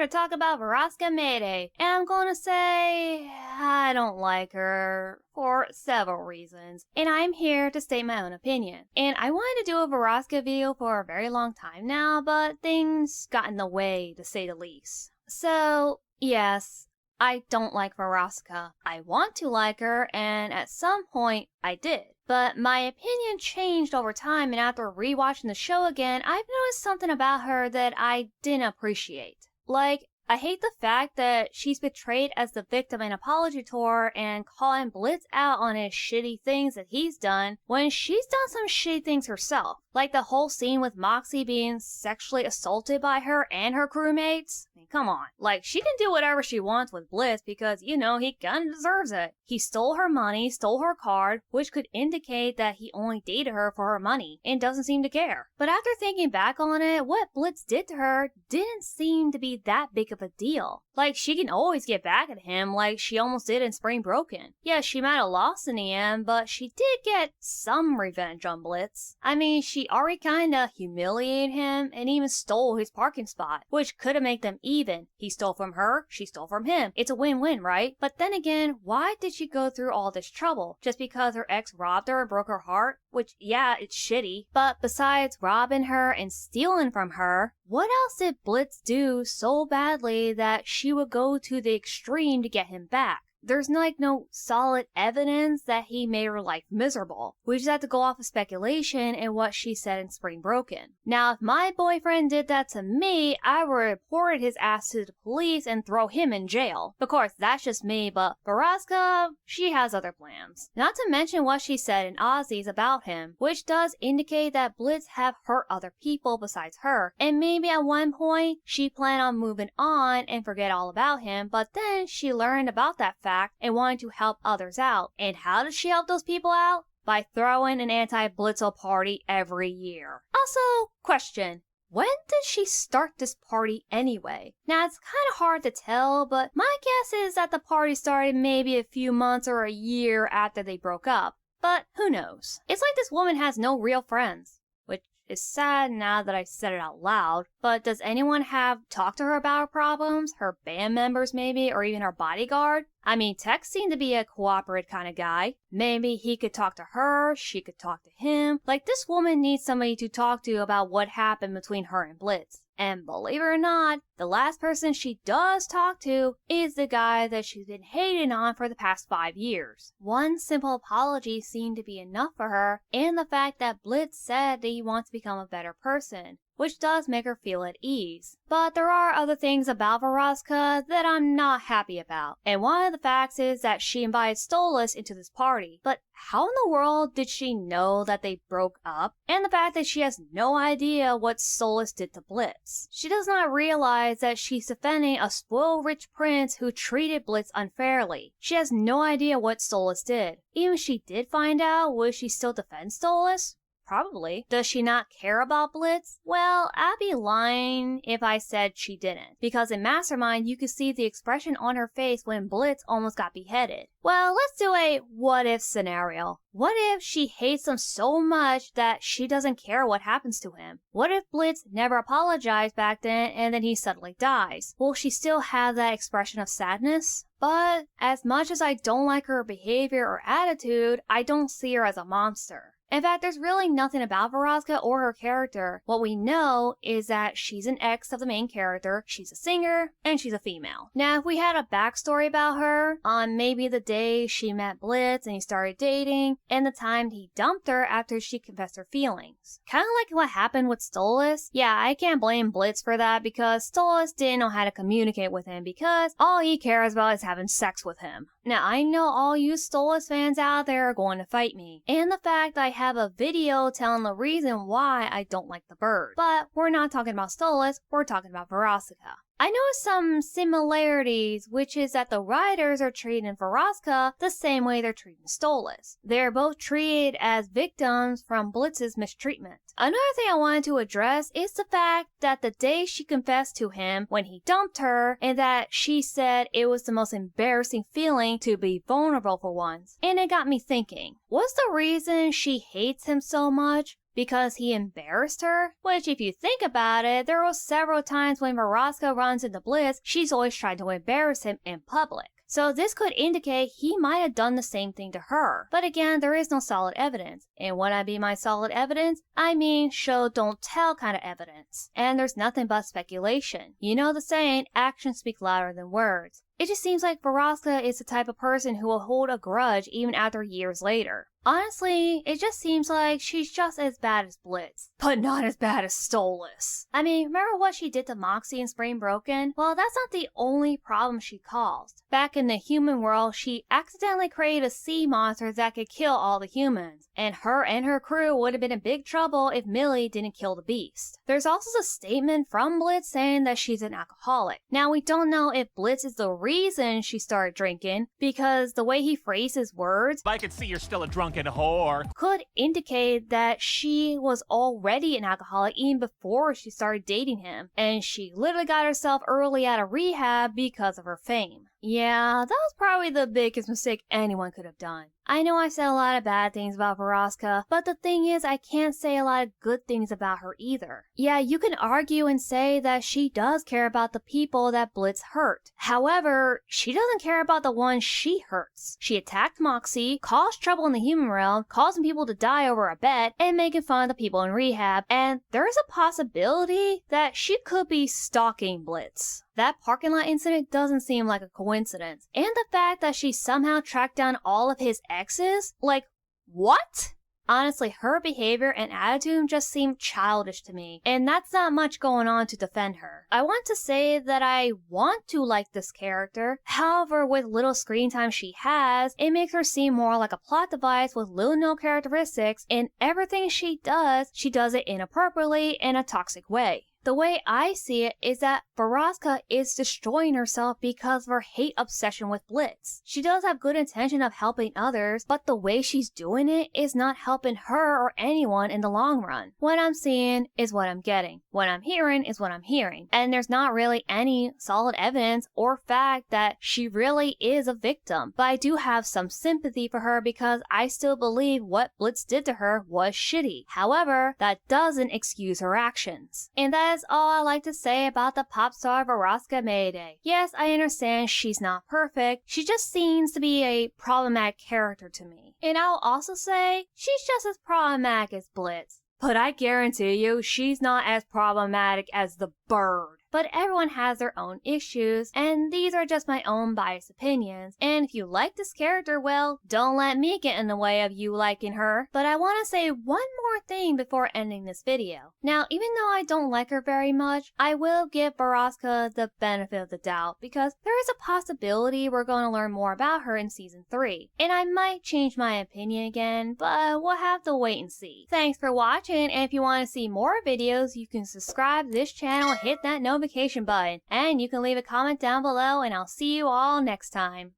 to talk about Verosika Mayday, and I'm gonna say I don't like her for several reasons, and I'm here to state my own opinion. And I wanted to do a Verosika video for a very long time now, but things got in the way, to say the least. So, yes, I don't like Verosika. I want to like her, and at some point, I did. But my opinion changed over time, and after rewatching the show again, I've noticed something about her that I didn't appreciate. Like, I hate the fact that she's portrayed as the victim in Apology Tour and calling Blitz out on his shitty things that he's done when she's done some shitty things herself. Like the whole scene with Moxie being sexually assaulted by her and her crewmates. I mean, come on. Like, she can do whatever she wants with Blitz because, you know, he kinda deserves it. He stole her money, stole her card, which could indicate that he only dated her for her money and doesn't seem to care. But after thinking back on it, what Blitz did to her didn't seem to be that big of a deal. Like, she can always get back at him like she almost did in Spring Broken. Yeah, she might have lost in the end, but she did get some revenge on Blitz. I mean, she already kinda humiliated him and even stole his parking spot, which could have made them even. He stole from her, she stole from him. It's a win-win, right? But then again, why did she go through all this trouble? Just because her ex robbed her and broke her heart? Which, yeah, it's shitty. But besides robbing her and stealing from her, what else did Blitz do so badly that she would go to the extreme to get him back? There's no solid evidence that he made her life miserable. We just have to go off of speculation and what she said in Spring Broken. Now, if my boyfriend did that to me, I would report his ass to the police and throw him in jail. Of course, that's just me, but Verosika, she has other plans. Not to mention what she said in Ozzy's about him, which does indicate that Blitz have hurt other people besides her, and maybe at one point, she planned on moving on and forget all about him, but then she learned about that fact and wanted to help others out. And how does she help those people out? By throwing an anti-Blitzo party every year. Also, question. When did she start this party anyway? Now, it's kind of hard to tell, but my guess is that the party started maybe a few months or a year after they broke up. But who knows? It's like this woman has no real friends. Which is sad now that I said it out loud, but does anyone have talked to her about her problems? Her band members maybe, or even her bodyguard? I mean, Tex seemed to be a cooperative kind of guy. Maybe he could talk to her, she could talk to him. Like, this woman needs somebody to talk to about what happened between her and Blitz. And believe it or not, the last person she does talk to is the guy that she's been hating on for the past 5 years. One simple apology seemed to be enough for her, and the fact that Blitz said that he wants to become a better person, which does make her feel at ease. But there are other things about Verosika that I'm not happy about. And one of the facts is that she invited Stolas into this party. But how in the world did she know that they broke up? And the fact that she has no idea what Stolas did to Blitz. She does not realize that she's defending a spoiled rich prince who treated Blitz unfairly. She has no idea what Stolas did. Even if she did find out, would she still defend Stolas? Probably. Does she not care about Blitz? Well, I'd be lying if I said she didn't. Because in Mastermind, you could see the expression on her face when Blitz almost got beheaded. Well, let's do a what-if scenario. What if she hates him so much that she doesn't care what happens to him? What if Blitz never apologized back then and then he suddenly dies? Will she still have that expression of sadness? But as much as I don't like her behavior or attitude, I don't see her as a monster. In fact, there's really nothing about Verosika or her character. What we know is that she's an ex of the main character, she's a singer, and she's a female. Now, if we had a backstory about her, on maybe the day she met Blitz and he started dating, and the time he dumped her after she confessed her feelings. Kinda like what happened with Stolas. Yeah, I can't blame Blitz for that because Stolas didn't know how to communicate with him because all he cares about is having sex with him. Now, I know all you Stolas fans out there are going to fight me, and the fact I have a video telling the reason why I don't like the bird. But we're not talking about Stolas, we're talking about Verosika. I noticed some similarities, which is that the writers are treating Verosika the same way they're treating Stolas. They're both treated as victims from Blitz's mistreatment. Another thing I wanted to address is the fact that the day she confessed to him when he dumped her, and that she said it was the most embarrassing feeling to be vulnerable for once. And it got me thinking, was the reason she hates him so much Because he embarrassed her? Which, if you think about it, there were several times when Verosika runs into Blitz, she's always trying to embarrass him in public. So this could indicate he might have done the same thing to her. But again, there is no solid evidence. And what I mean by solid evidence? I mean show don't tell kind of evidence. And there's nothing but speculation. You know the saying, actions speak louder than words. It just seems like Verosika is the type of person who will hold a grudge even after years later. Honestly, it just seems like she's just as bad as Blitz, but not as bad as Stolas. I mean, remember what she did to Moxie in Spring Broken? Well, that's not the only problem she caused. Back in the human world, she accidentally created a sea monster that could kill all the humans, and her crew would have been in big trouble if Millie didn't kill the beast. There's also a statement from Blitz saying that she's an alcoholic. Now, we don't know if Blitz is the reason she started drinking, because the way he phrases words, I can see you're still a drunken whore, could indicate that she was already an alcoholic even before she started dating him, and she literally got herself early out of rehab because of her fame. Yeah, that was probably the biggest mistake anyone could have done. I know I said a lot of bad things about Verosika, but the thing is I can't say a lot of good things about her either. Yeah, you can argue and say that she does care about the people that Blitz hurt. However, she doesn't care about the ones she hurts. She attacked Moxie, caused trouble in the human realm, causing people to die over a bet, and making fun of the people in rehab, and there's a possibility that she could be stalking Blitz. That parking lot incident doesn't seem like a coincidence. And the fact that she somehow tracked down all of his exes? Like, what? Honestly, her behavior and attitude just seem childish to me, and that's not much going on to defend her. I want to say that I want to like this character, however, with little screen time she has, it makes her seem more like a plot device with little no characteristics, and everything she does it inappropriately in a toxic way. The way I see it is that Verosika is destroying herself because of her hate obsession with Blitz. She does have good intention of helping others, but the way she's doing it is not helping her or anyone in the long run. What I'm seeing is what I'm getting. What I'm hearing is what I'm hearing. And there's not really any solid evidence or fact that she really is a victim. But I do have some sympathy for her because I still believe what Blitz did to her was shitty. However, that doesn't excuse her actions. And that is all I like to say about the pop star Verosika Mayday. Yes, I understand she's not perfect. She just seems to be a problematic character to me. And I'll also say she's just as problematic as Blitz. But I guarantee you she's not as problematic as the Bird. But everyone has their own issues, and these are just my own biased opinions. And if you like this character, well, don't let me get in the way of you liking her. But I want to say one more thing before ending this video. Now, even though I don't like her very much, I will give Verosika the benefit of the doubt because there is a possibility we're going to learn more about her in Season 3. And I might change my opinion again, but we'll have to wait and see. Thanks for watching, and if you want to see more videos, you can subscribe to this channel and hit that notification button, and you can leave a comment down below, and I'll see you all next time.